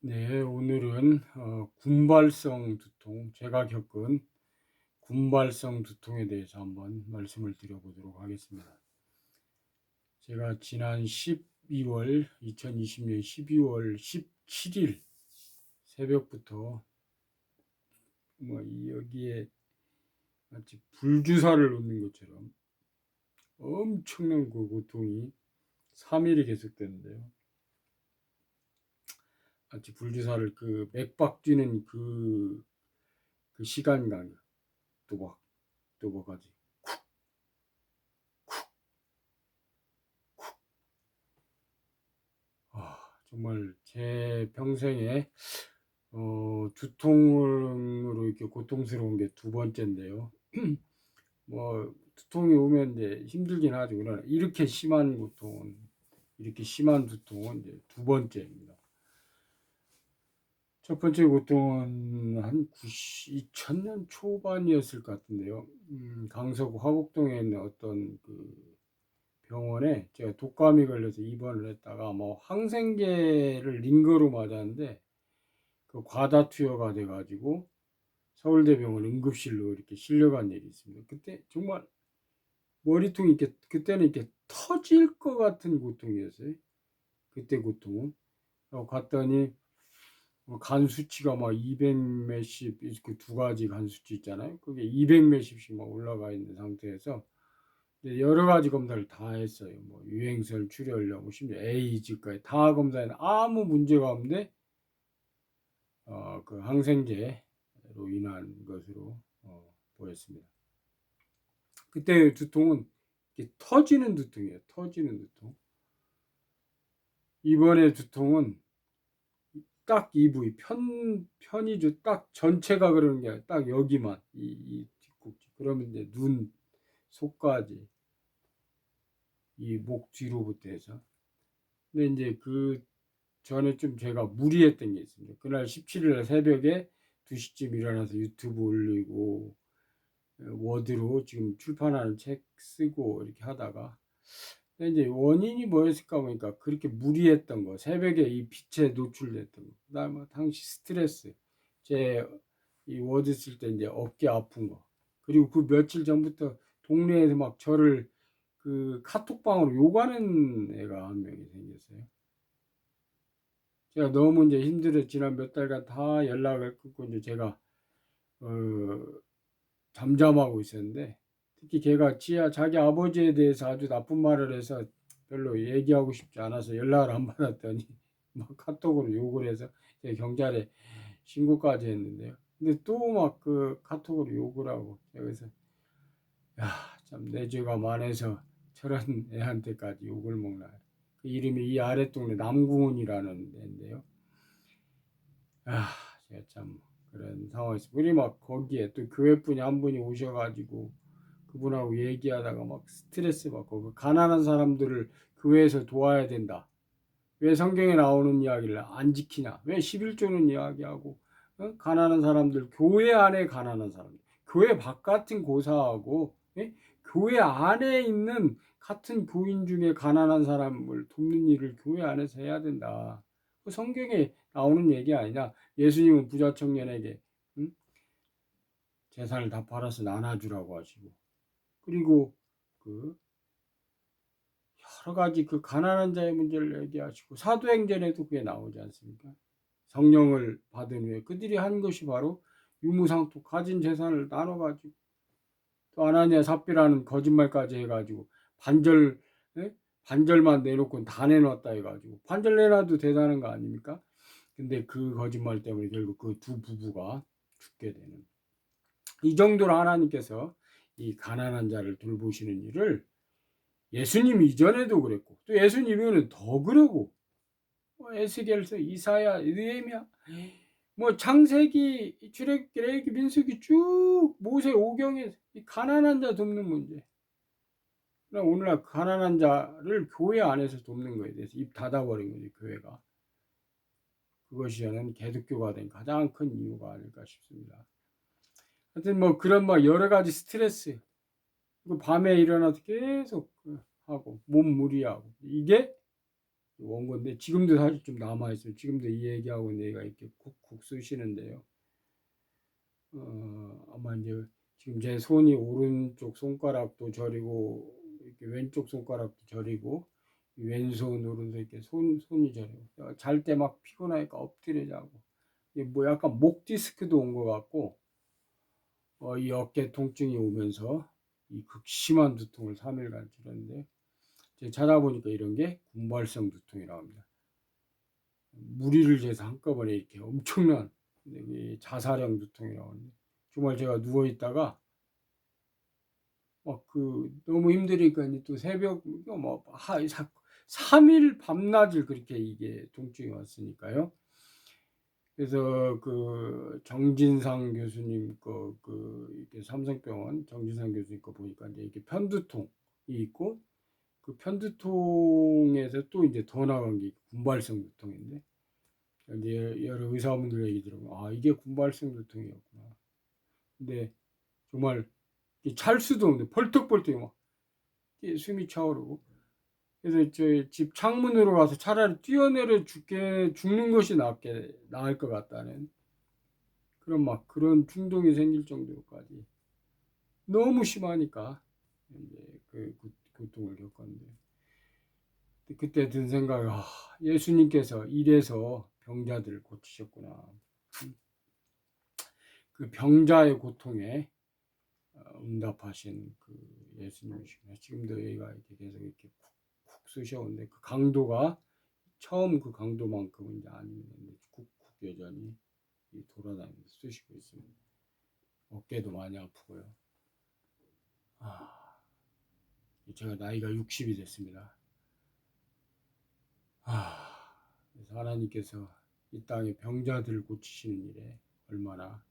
네, 오늘은 군발성 두통, 제가 겪은 군발성 두통에 대해서 한번 말씀을 드려보도록 하겠습니다. 제가 지난 2020년 12월 17일 새벽부터 여기에 마치 불주사를 놓는 것처럼 엄청난 그 고통이 3일이 계속되는데요. 마치 불주사를 그 맥박 뛰는 그 시간감, 또박또박하지. 정말 제 평생에 두통으로 이렇게 고통스러운 게 두 번째인데요. 두통이 오면 이제 힘들긴 하죠. 그러나 이렇게 심한 두통은 이제 두 번째입니다. 첫 번째 고통은 한 2000년 초반이었을 것 같은데요. 강서구 화곡동에 있는 어떤 그 병원에 제가 독감이 걸려서 입원을 했다가 항생제를 링거로 맞았는데 그 과다 투여가 돼가지고 서울대병원 응급실로 이렇게 실려간 일이 있습니다. 그때 정말 머리통이 이렇게 그때는 이렇게 터질 것 같은 고통이었어요. 그때 고통은 갔더니 간 수치가 200 몇십, 그 두 가지 간 수치 있잖아요. 그게 200 몇십씩 올라가 있는 상태에서 여러 가지 검사를 다 했어요. 유행성 출혈력, 심지어 에이즈까지 다 검사했는데 아무 문제가 없는데 그 항생제로 인한 것으로 보였습니다. 그때 두통은 터지는 두통이에요. 터지는 두통. 이번에 두통은 딱 이 부위 편이죠. 딱 전체가 그러는 게 아니라 딱 여기만 이 뒷꼭지. 그러면 이제 눈, 속까지 이 목 뒤로부터 해서. 근데 이제 그 전에 좀 제가 무리했던 게 있습니다. 그날 17일 새벽에 2시쯤 일어나서 유튜브 올리고 워드로 지금 출판하는 책 쓰고 이렇게 하다가 이제 원인이 뭐였을까 보니까 그렇게 무리했던 거, 새벽에 이 빛에 노출됐던 거, 그다음에 당시 스트레스, 제 이 워드 쓸 때 이제 어깨 아픈 거, 그리고 그 며칠 전부터 동네에서 막 저를 그 카톡방으로 욕하는 애가 한 명이 생겼어요. 제가 너무 이제 힘들어 지난 몇 달간 다 연락을 끊고 이제 제가 잠잠하고 있었는데 특히 걔가 자기 아버지에 대해서 아주 나쁜 말을 해서 별로 얘기하고 싶지 않아서 연락을 안 받았더니 막 카톡으로 욕을 해서 경찰에 신고까지 했는데요. 근데 또 막 그 카톡으로 욕을 하고 그래서 참 내 죄가 많아서 저런 애한테까지 욕을 먹나. 그 이름이 이 아랫동네 남궁원이라는 데인데요. 제가 참 그런 상황에서 우리 막 거기에 또 교회분이 한 분이 오셔가지고 그분하고 얘기하다가 막 스트레스 받고 그 가난한 사람들을 교회에서 도와야 된다. 왜 성경에 나오는 이야기를 안 지키냐? 왜 11조는 이야기하고 가난한 사람들, 교회 안에 가난한 사람들, 교회 바깥은 고사하고 교회 안에 있는 같은 교인 중에 가난한 사람을 돕는 일을 교회 안에서 해야 된다. 그 성경에 나오는 얘기 아니냐? 예수님은 부자 청년에게 재산을 다 팔아서 나눠주라고 하시고, 그리고 그 여러 가지 그 가난한 자의 문제를 얘기하시고 사도행전에도 그게 나오지 않습니까? 성령을 받은 후에 그들이 한 것이 바로 유무상투 가진 재산을 나눠가지고 또 아나니아 삽비라는 거짓말까지 해가지고 반절만 내놓고 다 내놨다 해가지고 반절 내놔도 대단한 거 아닙니까? 근데 그 거짓말 때문에 결국 그 두 부부가 죽게 되는 이 정도로 하나님께서 이 가난한 자를 돌보시는 일을 예수님 이전에도 그랬고 또 예수님 이후에는 더 그러고 에스겔서 이사야 느헤미야 창세기 출애굽기 레위기 민수기 쭉 모세 오경에 가난한 자 돕는 문제. 오늘날 가난한 자를 교회 안에서 돕는 거에 대해서 입 닫아버린 거지 교회가. 그것이 저는 개독교가 된 가장 큰 이유가 아닐까 싶습니다. 하여튼 그런 여러 가지 스트레스 밤에 일어나서 계속 하고 몸 무리하고 이게 원고인데 지금도 사실 좀 남아 있어요. 지금도 이 얘기하고 내가 이렇게 쿡쿡 쑤시는데요. 아마 이제 지금 제 손이 오른쪽 손가락도 저리고 이렇게 왼쪽 손가락도 저리고 왼손 오른손 이렇게 손이 저리고 잘 때 막 피곤하니까 엎드려 자고 뭐 약간 목 디스크도 온 것 같고 이 어깨 통증이 오면서 이 극심한 두통을 3일간 치렀는데 제가 찾아보니까 이런 게 군발성 두통이라고 합니다. 무리를 재서 한꺼번에 이렇게 엄청난 자살형 두통이라고 하는데 정말 제가 누워 있다가 너무 힘드니까 또 새벽 3일 밤낮을 그렇게 이게 통증이 왔으니까요. 그래서 그 정진상 교수님 이렇게 삼성병원 정진상 교수님 거 보니까 이제 이렇게 편두통이 있고 그 편두통에서 또 이제 더 나간 게 군발성 두통인데 이제 여러 의사분들 얘기 들어보면 이게 군발성 두통이었구나. 근데 정말 찰 수도 없는데 벌떡벌떡 막 숨이 차오르고 그래서 저희 집 창문으로 가서 차라리 뛰어내려 죽는 것이 나을 것 같다는 그런 충동이 생길 정도까지 너무 심하니까 이제 그 고통을 겪었는데 그때 든 생각이 예수님께서 이래서 병자들을 고치셨구나. 그 병자의 고통에 응답하신 그 예수님이시구나. 지금도 얘가 이렇게 계속 이렇게 쿡쿡 쑤셔오는데 그 강도가 처음 그 강도만큼은 이제 아니는데 쿡쿡 여전히 돌아다니면서 쑤시고 있습니다. 어깨도 많이 아프고요. 제가 나이가 60이 됐습니다. 그래서 하나님께서 이 땅의 병자들을 고치시는 일에 얼마나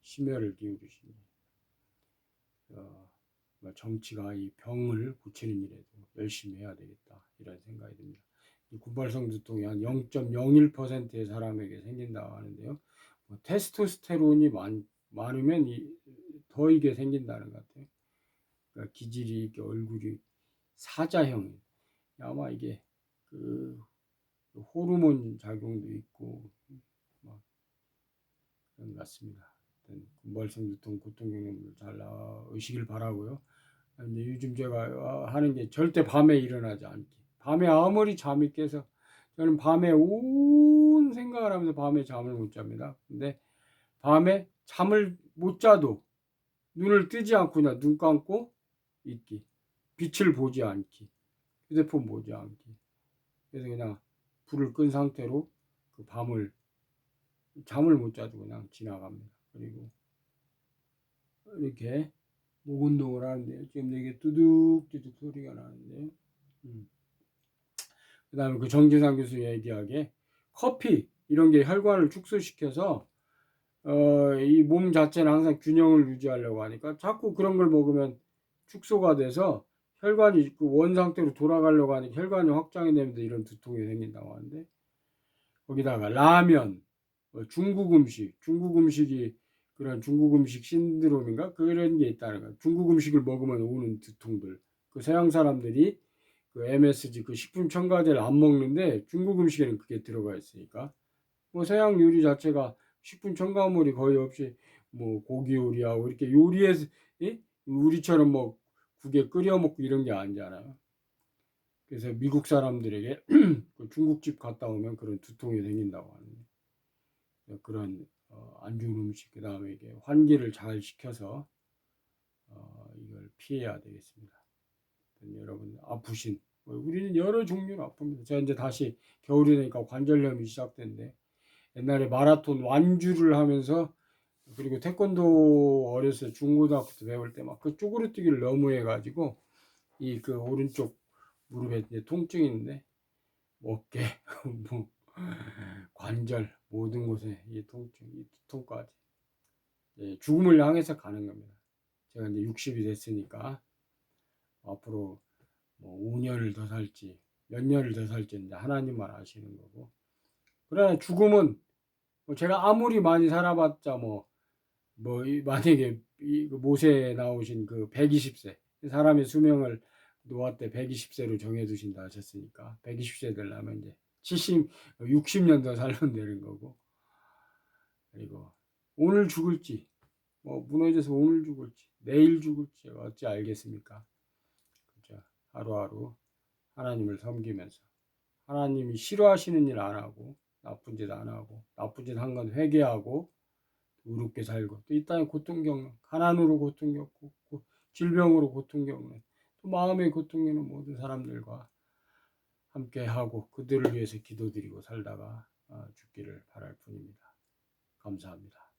심혈을 기울이시니 정치가 이 병을 고치는 일에도 열심히 해야 되겠다 이런 생각이 듭니다. 이 군발성 두통이 한 0.01%의 사람에게 생긴다고 하는데요. 테스토스테론이 많으면 더 이게 생긴다는 것 같아요. 그러니까 기질이 이렇게 얼굴이 사자형 아마 이게 그 호르몬 작용도 있고 그런 것 같습니다. 군발성 두통 고통 경험을 잘 나으시길 바라고요. 이제 요즘 제가 하는 게 절대 밤에 일어나지 않기. 밤에 아무리 잠이 깨서 저는 밤에 온 생각을 하면서 밤에 잠을 못 잡니다. 근데 밤에 잠을 못 자도 눈을 뜨지 않고 그냥 눈 감고 있기. 빛을 보지 않기. 휴대폰 보지 않기. 그래서 그냥 불을 끈 상태로 그 밤을 잠을 못 자도 그냥 지나갑니다. 그리고 이렇게 목 운동을 하는데요. 지금 이게 뚜둑뚜둑 소리가 나는데요. 그 다음에 그 정진상 교수 얘기하기에 커피 이런 게 혈관을 축소시켜서 이 몸 자체는 항상 균형을 유지하려고 하니까 자꾸 그런 걸 먹으면 축소가 돼서 혈관이 그 원 상태로 돌아가려고 하니까 혈관이 확장이 되면서 이런 두통이 생긴다고 하는데 거기다가 라면, 중국 음식이 그런 중국 음식 신드롬인가 그런 게 있다는 거예요. 중국 음식을 먹으면 오는 두통들. 그 서양 사람들이 그 MSG 그 식품 첨가제를 안 먹는데 중국 음식에는 그게 들어가 있으니까 뭐 서양 요리 자체가 식품 첨가물이 거의 없이 뭐 고기 요리하고 이렇게 요리해서 우리처럼 뭐 국에 끓여 먹고 이런 게 아니잖아요. 그래서 미국 사람들에게 그 중국집 갔다 오면 그런 두통이 생긴다고 하는 그런 안 좋은 음식 그 다음에 이게 환기를 잘 시켜서 이걸 피해야 되겠습니다. 여러분 아프신 우리는 여러 종류로 아픕니다. 제가 이제 다시 겨울이 되니까 관절염이 시작된데 옛날에 마라톤 완주를 하면서 그리고 태권도 어렸을 때 중고등학교 때 배울 때 막 그 쪼그르뜨기를 너무 해가지고 이 그 오른쪽 무릎에 이제 통증이 있는데 어깨 뭐 관절 모든 곳에 이 통증 이 두통까지 죽음을 향해서 가는 겁니다. 제가 이제 60이 됐으니까 앞으로 뭐 5년을 더 살지 몇 년을 더 살지 이제 하나님만 아시는 거고 그러나 죽음은 제가 아무리 많이 살아봤자 만약에 모세에 나오신 그 120세 사람의 수명을 노화 때 120세로 정해두신다 하셨으니까 120세 되려면 이제 60년 더 살면 되는 거고, 그리고 오늘 죽을지, 뭐 무너져서 오늘 죽을지 내일 죽을지 어찌 알겠습니까? 그죠? 하루하루 하나님을 섬기면서 하나님이 싫어하시는 일 안 하고 나쁜 짓 안 하고 나쁜 짓 한 건 회개하고 의롭게 살고, 또 이 땅에 고통 겪는, 가난으로 고통 겪고 질병으로 고통 겪는, 또 마음의 고통 겪는 모든 사람들과 함께하고 그들을 위해서 기도드리고 살다가 죽기를 바랄 뿐입니다. 감사합니다.